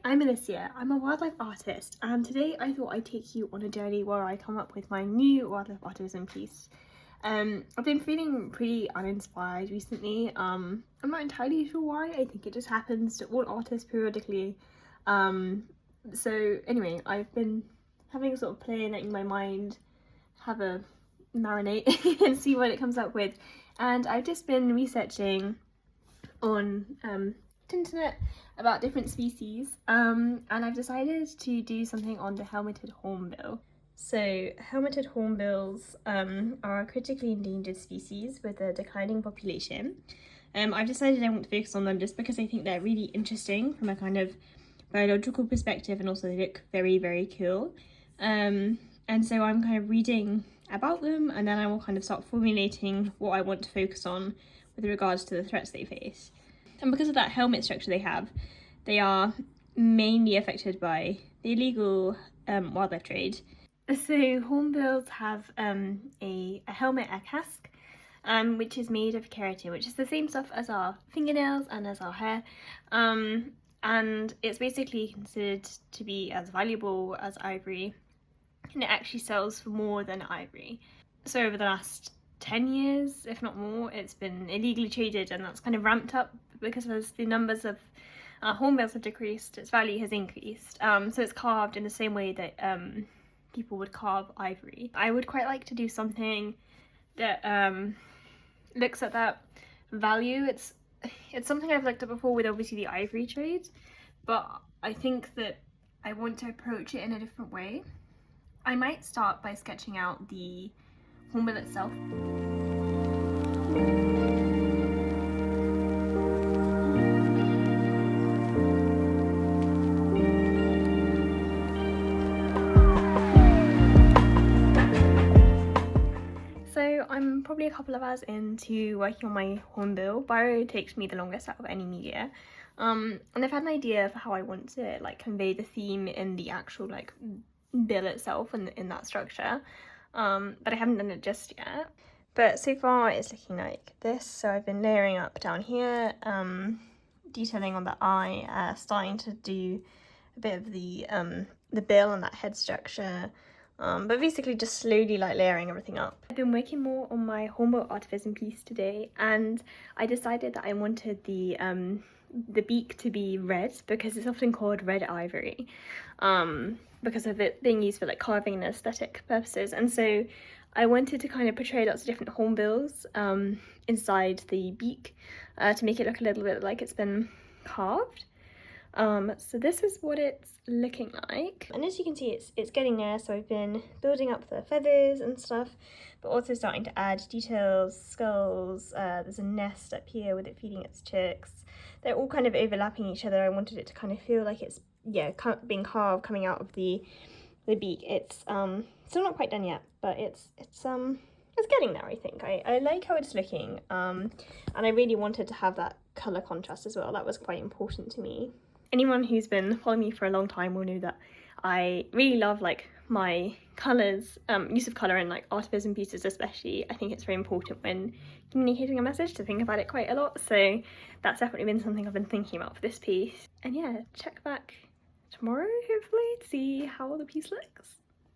I'm Alicia. I'm a wildlife artist, and today I thought I'd take you on a journey where I come up with my new wildlife artivism piece. I've been feeling pretty uninspired recently. I'm not entirely sure why. I think it just happens to all artists periodically. So anyway, I've been having a sort of play letting my mind have a marinate and see what it comes up with. And I've just been researching on internet about different species, and I've decided to do something on the helmeted hornbill. So helmeted hornbills are a critically endangered species with a declining population. I've decided I want to focus on them just because I think they're really interesting from a kind of biological perspective, and also they look very, very cool. And so I'm kind of reading about them, and then I will kind of start formulating what I want to focus on with regards to the threats they face. And because of that helmet structure they have, they are mainly affected by the illegal wildlife trade. So hornbills have a helmet, a casque, which is made of keratin, which is the same stuff as our fingernails and as our hair. And it's basically considered to be as valuable as ivory, and it actually sells for more than ivory. So over the last 10 years, if not more, it's been illegally traded, and that's kind of ramped up because as the numbers of hornbills have decreased, its value has increased. So it's carved in the same way that people would carve ivory. I would quite like to do something that looks at that value. It's something I've looked at before with obviously the ivory trade, but I think that I want to approach it in a different way. I might start by sketching out the hornbill itself. So I'm probably a couple of hours into working on my hornbill. Bio takes me the longest out of any media. And I've had an idea for how I want to like convey the theme in the actual like bill itself and in that structure. But I haven't done it just yet. But so far it's looking like this. So I've been layering up down here, detailing on the eye, starting to do a bit of the bill and that head structure. But basically just slowly like layering everything up. I've been working more on my hornbill artivism piece today, and I decided that I wanted the beak to be red because it's often called red ivory, because of it being used for like carving and aesthetic purposes. And so I wanted to kind of portray lots of different hornbills inside the beak to make it look a little bit like it's been carved. So this is what it's looking like, and as you can see it's getting there. So I've been building up the feathers and stuff, but also starting to add details, skulls. There's a nest up here with it feeding its chicks. They're all kind of overlapping each other. I wanted it to kind of feel like it's being carved coming out of the beak. It's still not quite done yet, but it's getting there. I think I like how it's looking, and I really wanted to have that color contrast as well. That was quite important to me. Anyone who's been following me for a long time will know that I really love like my colours, use of colour in like artivism pieces especially. I think it's very important when communicating a message to think about it quite a lot, so that's definitely been something I've been thinking about for this piece. And yeah, check back tomorrow hopefully to see how the piece looks.